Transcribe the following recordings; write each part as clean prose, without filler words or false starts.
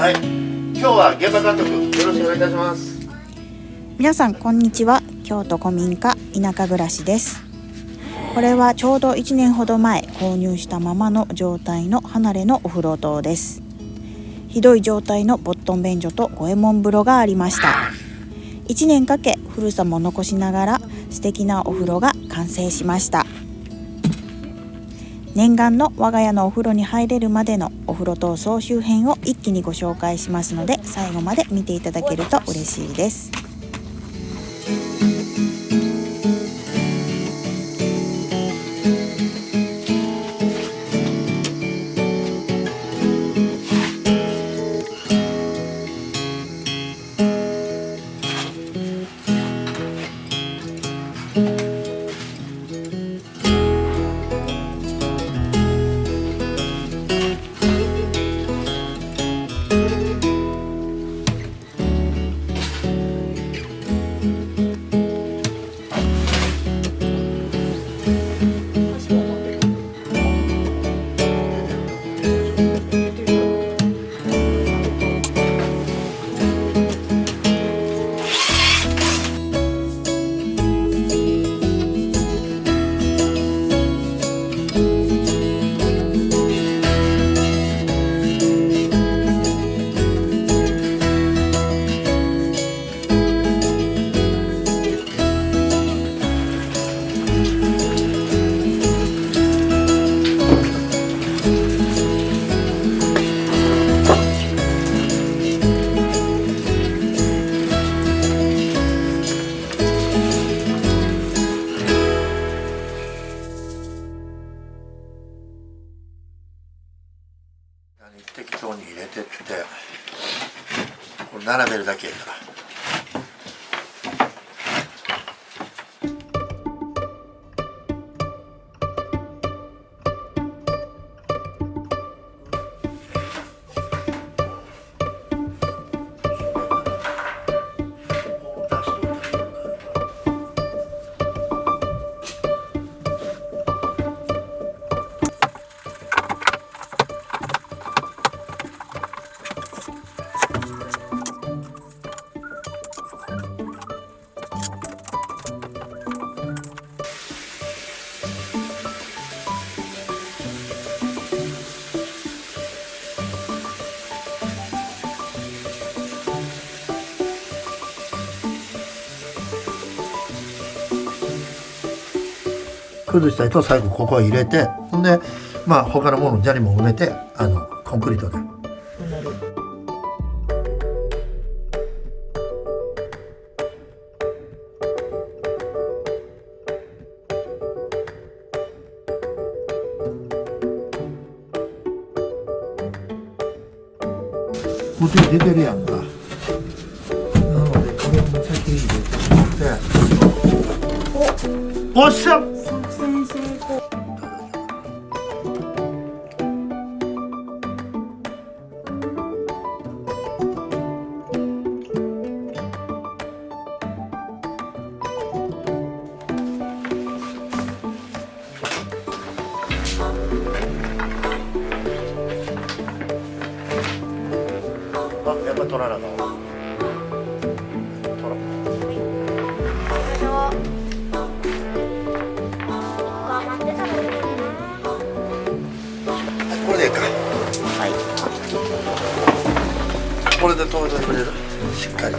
はい、今日は現場監督よろしくお願いいたします。皆さんこんにちは。京都古民家田舎暮らしです。これはちょうど1年ほど前購入したままの状態の離れのお風呂棟です。ひどい状態のボットン便所と五右衛門風呂がありました。1年かけ古さも残しながら素敵なお風呂が完成しました。念願の我が家のお風呂に入れるまでのお風呂棟総集編を一気にご紹介しますので、最後まで見ていただけると嬉しいです。適当に入れてってこれ並べるだけやから。崩したいと最後ここへ入れて、ほんで他のもの砂利も埋めてコンクリートで。こっちに出てるやんか。なのでこれも先に入れておっしゃ。やっぱ取らなあかんわ。これでいいか。はい。これで止めてくれる。しっかり。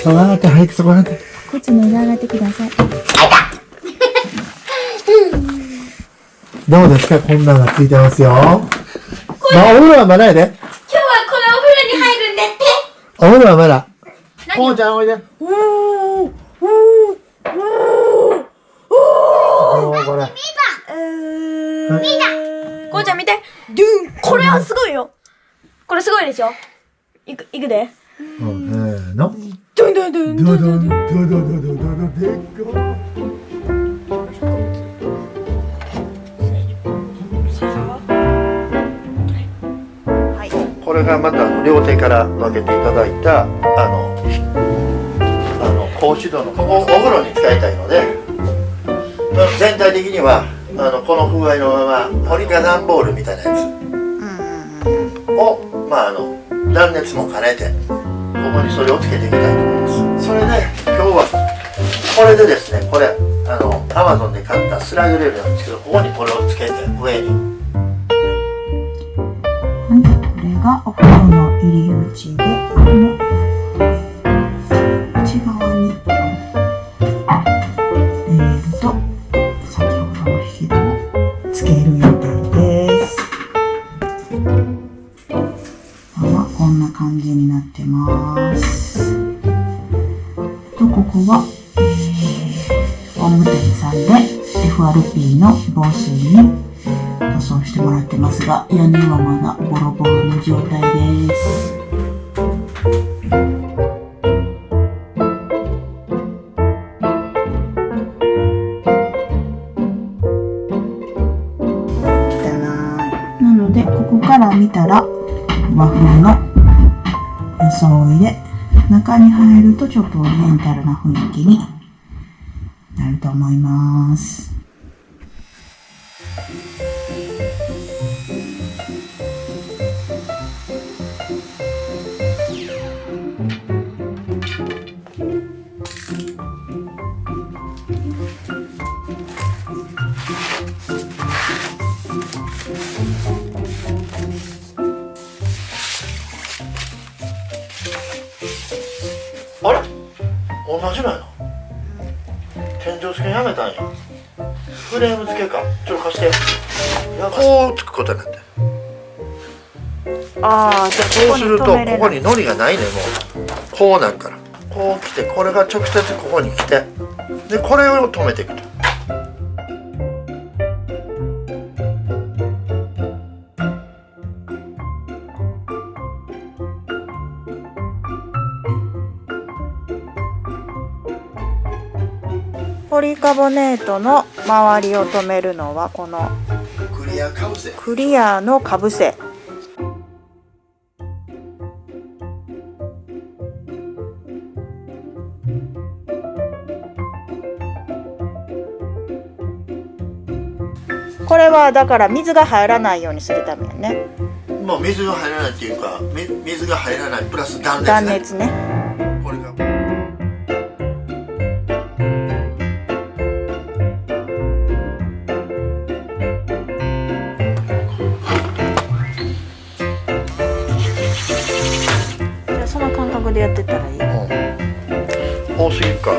上がって早くそこ上がって。靴脱いで上がってください。どうですか、こんなのがついてますよ。まあ、お風呂はまだやで。今日はこのお風呂に入るんだって。お風呂はまだ。こうちゃんおいで。これ。こうちゃん見て。ドゥン。これはすごいよ。これすごいでしょ。いくで。の。ドゥンドゥンドゥンドゥンドゥンドゥン。ドゥドゥドゥドゥドゥドゥドゥドゥ。これがまた両手から分けていただいた格子戸のここをお風呂に使いたいので、全体的にはこの風合いのままポリカ段ボールみたいなやつを、断熱も兼ねてここにそれをつけていきたいと思います。それで今日はこれでですね、これAmazon で買ったスライドレールなんですけど、ここにこれをつけて上に。がお風呂の入り口で、この内側にレールと先ほどの引き戸をつける予定です。こんな感じになってます。ここは、工務店さんで FRP の防水に塗装してもらってますが、屋根はまだボロボロの状態です。なのでここから見たら和風の装いで、中に入るとちょっとオリエンタルな雰囲気になると思います。あれ同じなんやな。天井付けやめたんや。フレーム付けか。ちょっと貸して。こうつくことになって。ああ、じゃあそうするとここに糊がないね。もうこうなるから、こう来て、これが直接ここに来て、でこれを止めていくと。ポリカボネートの周りを留めるのはこのクリアかぶせ。クリアのかぶせ。これはだから水が入らないようにするためやね。もう水が入らないっていうか、水が入らないプラス断熱ね。断熱ね。これがじゃあその感覚でやってったらいい。多すぎるか。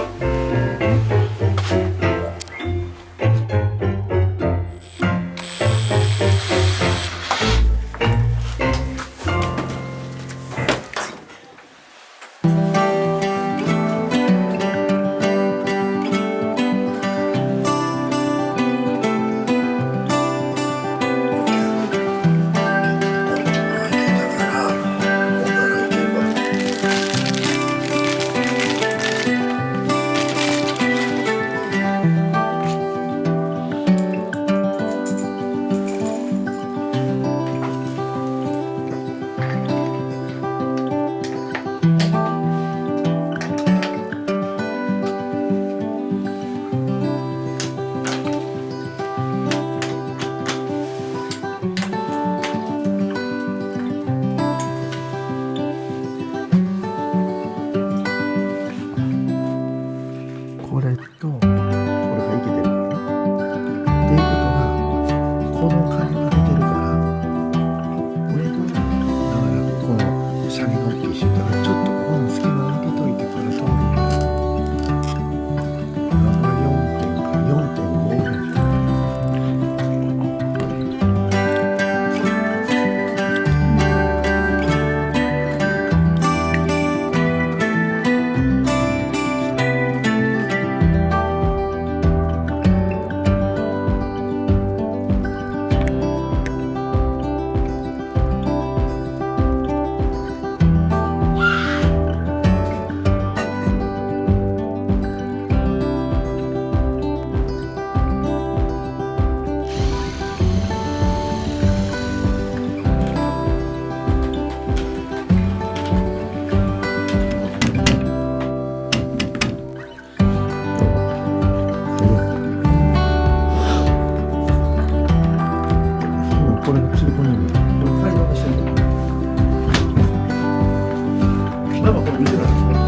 多分この後ろですね。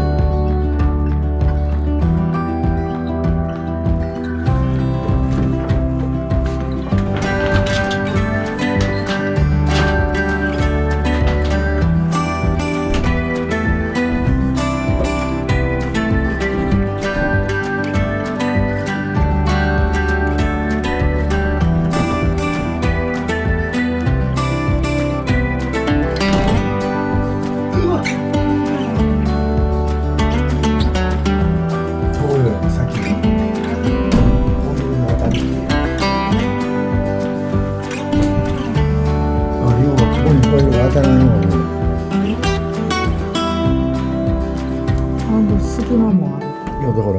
隙間もある。いやだから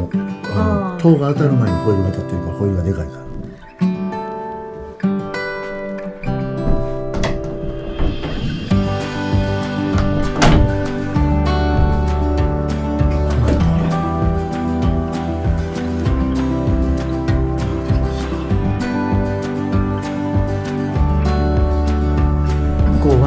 塔が当たる前にホイールが当たってるからホイールがでかいから。向こうは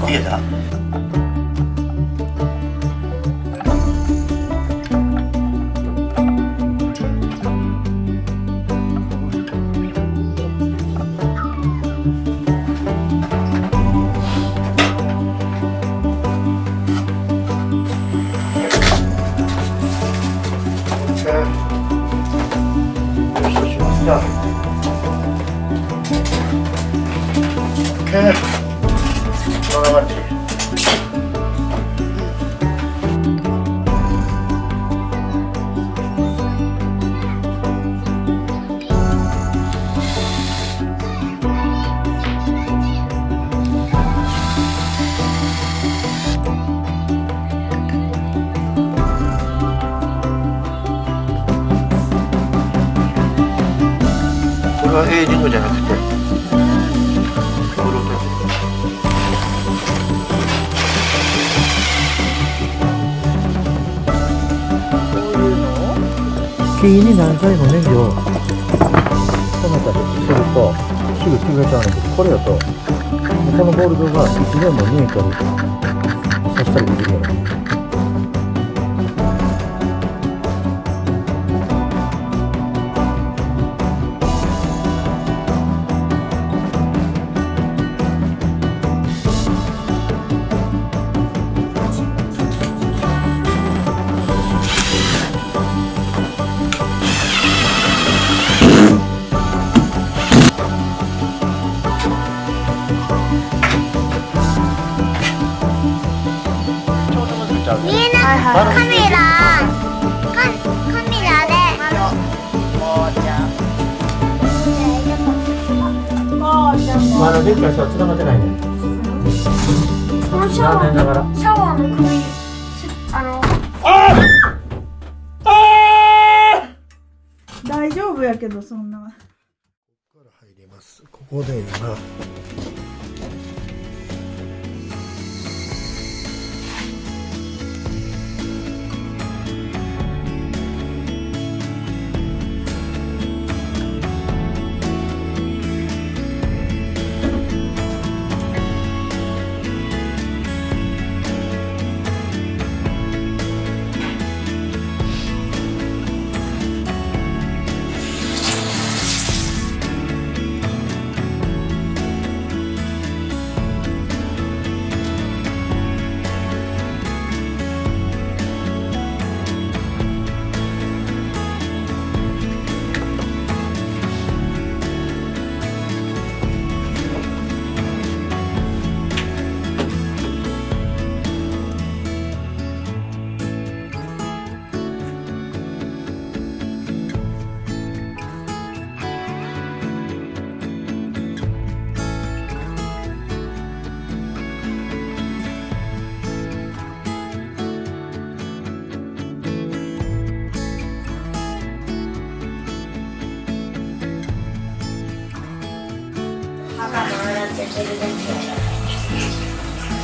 逃げた？こんな感じ。これはエイジングじゃなくて木に何回もネギをこのたりするとすぐ潰れちゃうんだけど、これだとこのボールドがいつでも2メートル刺したりできるようになる。ちょうどちゃうね。見えなくカメラでまだでっかい人は繋がってないね。このシャワー残念ながら。シャワーの首大丈夫やけどそんな。ここから入ります。ここで今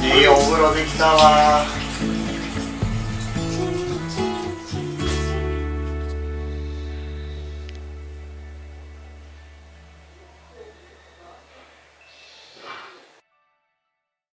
いいお風呂できたわ。